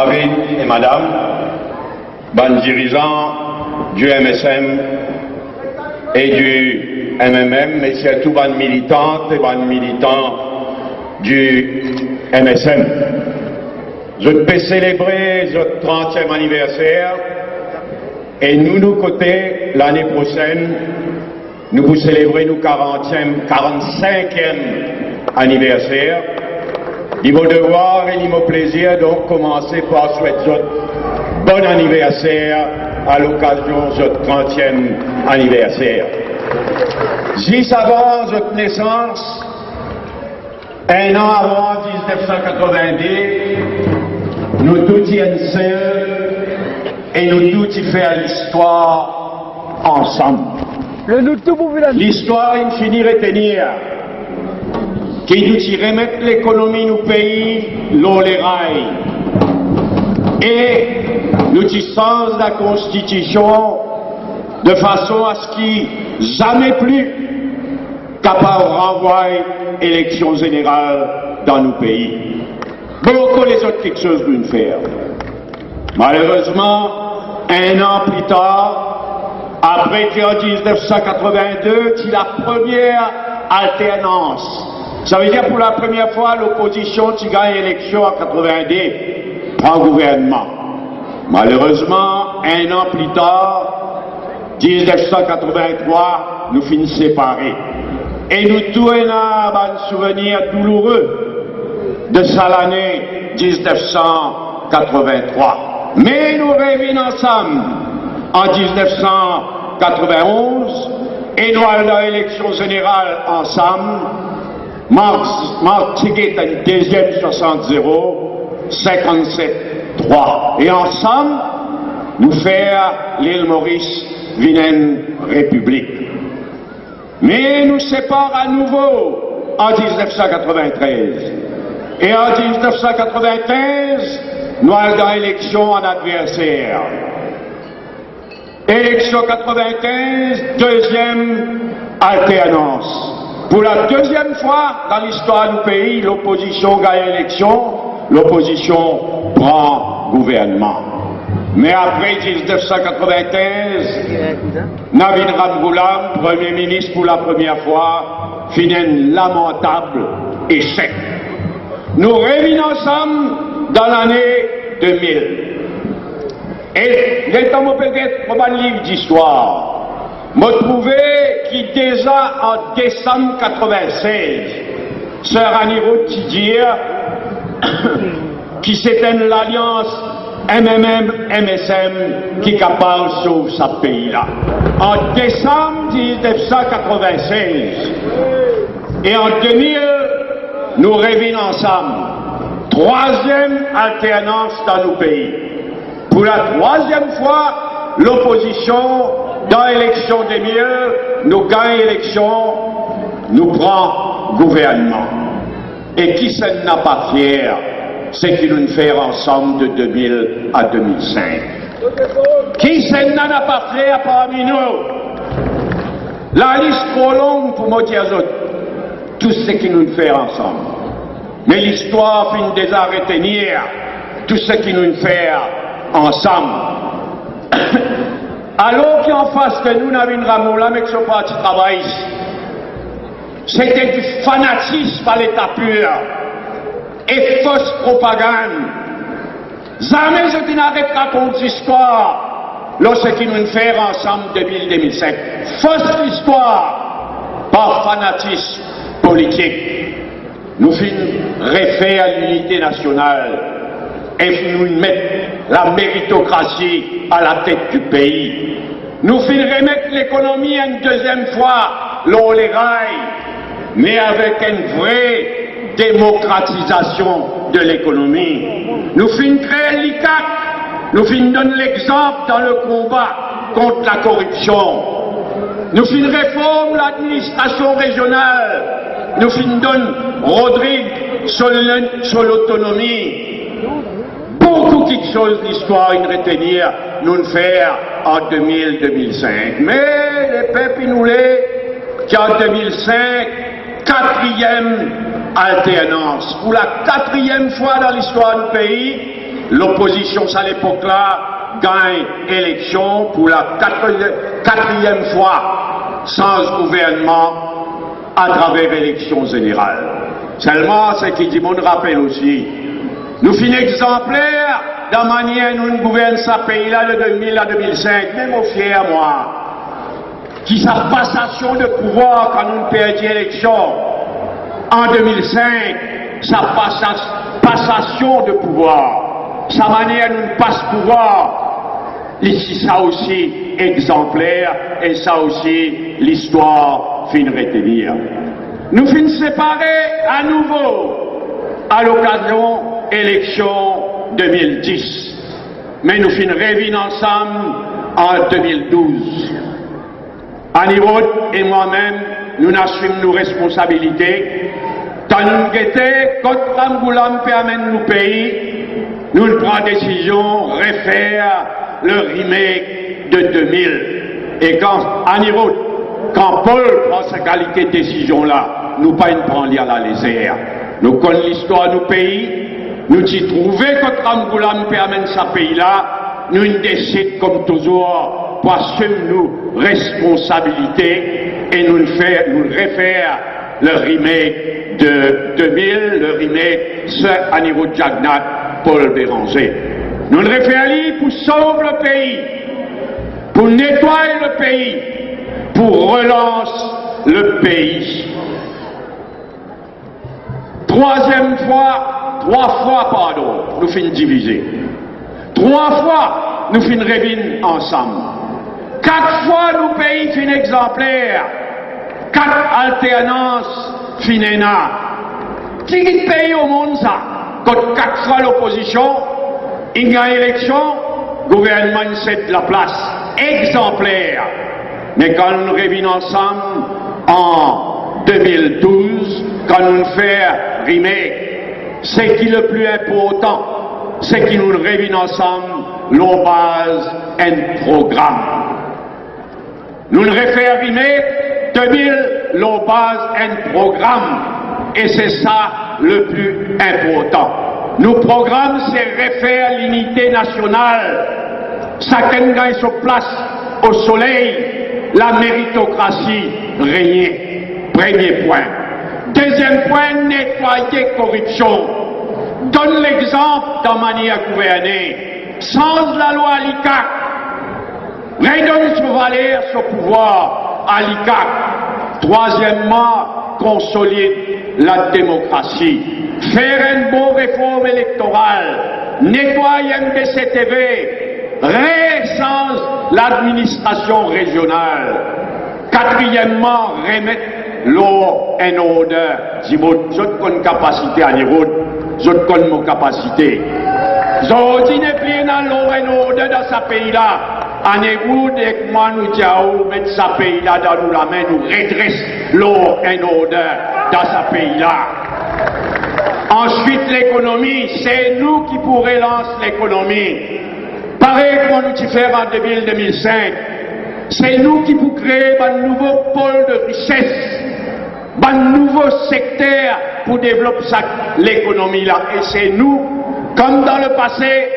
David et Madame, bonnes dirigeants du MSM et du MMM, mais surtout bonnes militantes et bonnes militants du MSM. Je peux célébrer notre 30e anniversaire et nous, côté, l'année prochaine, nous vous célébrons nos 45e anniversaire. Il mon devoir et il mon plaisir donc commencer par souhaiter bon anniversaire à l'occasion de votre 30e anniversaire. Juste avant votre naissance, un an avant 1990, nous tous y seuls et nous tous y faisons l'histoire ensemble. L'histoire, il finit retenir qui nous y remettre l'économie du pays, l'eau les rails. Et nous y sens la Constitution de façon à ce qu'il jamais plus capable de renvoyer élection générale dans nos pays. Beaucoup les autres quelque chose d'une faire. Malheureusement, un an plus tard, après en 1982, c'est la première alternance. Ça veut dire pour la première fois, l'opposition qui gagne l'élection en 82 prend gouvernement. Malheureusement, un an plus tard, 1983, nous finissons séparés. Et nous tous avons un souvenir douloureux de ça l'année 1983. Mais nous revenons ensemble en 1991 et nous allons à l'élection générale ensemble. Marc Tiguet a une deuxième 60-0, 57-3. Et ensemble, nous faire l'île Maurice Vilaine République. Mais nous séparons à nouveau en 1993. Et en 1993, nous allons dans l'élection en adversaire. Élection 95, deuxième alternance. Pour la deuxième fois dans l'histoire du pays, l'opposition gagne l'élection, l'opposition prend gouvernement. Mais après 1995, Navid Ramgoolam, Premier ministre pour la première fois, finit un lamentable échec. Nous revenons ensemble dans l'année 2000. Et l'étant peut-être pour un livre d'histoire, me trouvé qui déjà en décembre 96, Sœur Annie Roth qui dit qui c'était l'alliance MMM-MSM qui est capable de sauver ce pays-là. En décembre 1996 et en 2000, nous revenons ensemble. Troisième alternance dans nos pays. Pour la troisième fois, l'opposition dans l'élection 2000, nous gagnons l'élection, nous prenons gouvernement. Et qui s'en n'a pas fier, c'est qu'ils nous fait ensemble de 2000 à 2005. Qui s'en n'a pas fier parmi nous? La liste trop longue pour me dire tout ce qu'ils nous fait ensemble. Mais l'histoire finit déjà à retenir tout ce qu'ils nous fait ensemble. Alors qu'en face de nous, Navid Ramgoolam avec son parti travail, c'était du fanatisme à l'état pur et fausse propagande. Jamais je n'arrête pas contre l'histoire lorsqu'ils nous fait ensemble 2000-2005. Fausse histoire par fanatisme politique. Nous finissons refaire à l'unité nationale et nous mettons la méritocratie à la tête du pays. Nous finissons remettre l'économie une deuxième fois, l'eau les rails, mais avec une vraie démocratisation de l'économie. Nous finissons créer l'ICAC, nous finissons donner l'exemple dans le combat contre la corruption. Nous finissons réformer l'administration régionale, nous finissons donner Rodrigue sur l'autonomie. Beaucoup de choses d'histoire à retenir, nous le faire en 2000-2005. Mais les peuples nous l'est qu'en 2005, quatrième alternance. Pour la quatrième fois dans l'histoire du pays, l'opposition à l'époque-là gagne élection pour la quatrième fois sans gouvernement à travers élection générale. Seulement, ce qui dit mon rappel aussi, nous finissons exemplaires de la manière dont nous gouvernons ce pays-là de 2000 à 2005, même au fier, moi, qui sa passation de pouvoir quand nous perdons l'élection en 2005, sa passation de pouvoir, sa manière dont nous passe pouvoir, ici ça aussi exemplaire et ça aussi l'histoire fin retenir. Nous finissons séparés à nouveau à l'occasion élection 2010, mais nous finissons revenir ensemble en 2012. Anirod et moi-même, nous assumons nos responsabilités. Quand nous guettons, quand Ramgoulam permet nous pays, nous prenons décision de refaire le remake de 2000. Et quand Anirod, quand Paul prend sa qualité de décision-là, nous pas une prendre à la légère. Nous connaissons l'histoire de nos pays, nous y trouvons que Ramgoulam permet ce pays-là, nous décidons comme toujours pour assumer nos responsabilités et nous refaire le remake de 2000, le remake ce à niveau de Jagnat, Paul Béranger. Nous le refaire pour sauver le pays, pour nettoyer le pays, pour relancer le pays. Trois fois, nous finissons diviser. 3 fois, nous finissons revenir ensemble. 4 fois, nous pays finissent exemplaires. 4 alternances finéna. Qui pays au monde ça? Quand 4 fois l'opposition, il y a élection, gouvernement cède la place. Exemplaire. Mais quand nous revenons ensemble en 2012, quand nous faisons rimer, c'est qui le plus important, c'est qui nous revenons ensemble, l'on base un programme. Nous le refaire rimer, 2000, l'on base un programme. Et c'est ça le plus important. Nos programmes, c'est refaire l'unité nationale. Chacun gagne sa place au soleil, la méritocratie régner. Premier point. Deuxième point, nettoyer corruption. Donne l'exemple dans manière gouverner. Sans la loi à l'ICAC. Redonne son valeur, son pouvoir à l'ICAC. Troisièmement, consolide la démocratie. Faire une bonne réforme électorale. Nettoyer MBCTV. Sans l'administration régionale. Quatrièmement, remettre l'eau en odeur. Si vous avez une capacité à niveau, vous avez une capacité. Vous avez l'eau en odeur dans ce pays-là. En égout, et moi, nous disons, mettre ce pays-là dans nous la main, nous redresse l'eau en odeur dans ce pays-là. Ensuite, l'économie, c'est nous qui pourrons relancer l'économie. Pareil comme nous faisons en 2005, c'est nous qui pouvons créer un nouveau pôle de richesse, un nouveau secteur pour développer l'économie là. Et c'est nous, comme dans le passé,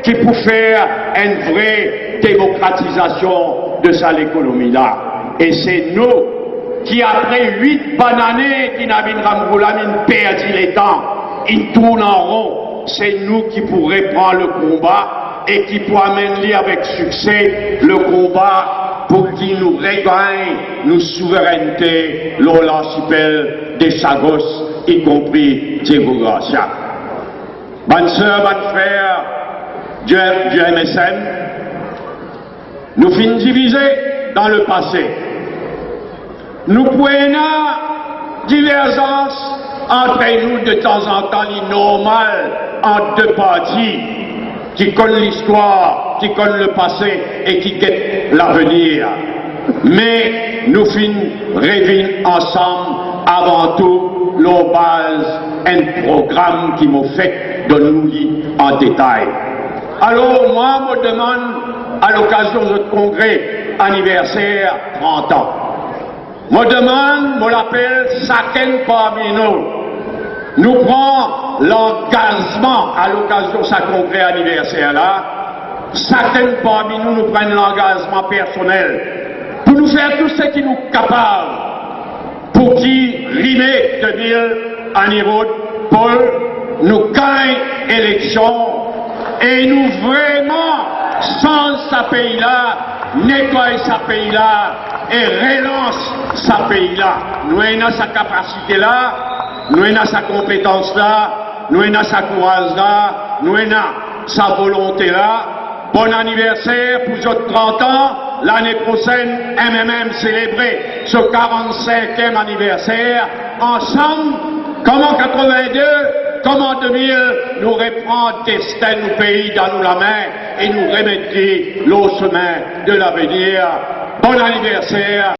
qui pouvons faire une vraie démocratisation de l'économie là. Et c'est nous qui, après 8 bonnes années, qui n'avaient perdu les temps, ils tournent en rond. C'est nous qui pourrons prendre le combat et qui peut amener avec succès le combat pour qu'il nous regagne nos souverainetés, l'archipel des Chagos, y compris Diego Garcia. Bonne sœur, bonne frère du MSN, nous finissons divisés dans le passé. Nous prenons divergences entre nous de temps en temps, normal entre deux partis qui connaissent l'histoire, qui connaissent le passé et qui guettent l'avenir. Mais nous revenons ensemble avant tout l'on base un programme qui m'a fait de nous lire en détail. Alors moi, je me demande à l'occasion de notre congrès anniversaire 30 ans. Je demande, je l'appelle chacun parmi nous, nous prenons l'engagement à l'occasion de ce congrès anniversaire-là. Certains parmi nous prennent l'engagement personnel pour nous faire tout ce qui nous est capable pour qui rimer 2000 à niveau Paul nous gagne élection et nous vraiment sans ce pays-là nettoyer ce pays-là et relance ce pays-là. Nous avons sa capacité-là, nous avons sa compétence-là, nous avons sa courage-là, nous avons sa volonté-là. Bon anniversaire pour votre 30 ans. L'année prochaine, MMM célébrer ce 45e anniversaire. Ensemble, comme en 82, comme en 2000, nous reprendre le destin du pays dans nous la main et nous remettre le chemin de l'avenir. Bon anniversaire.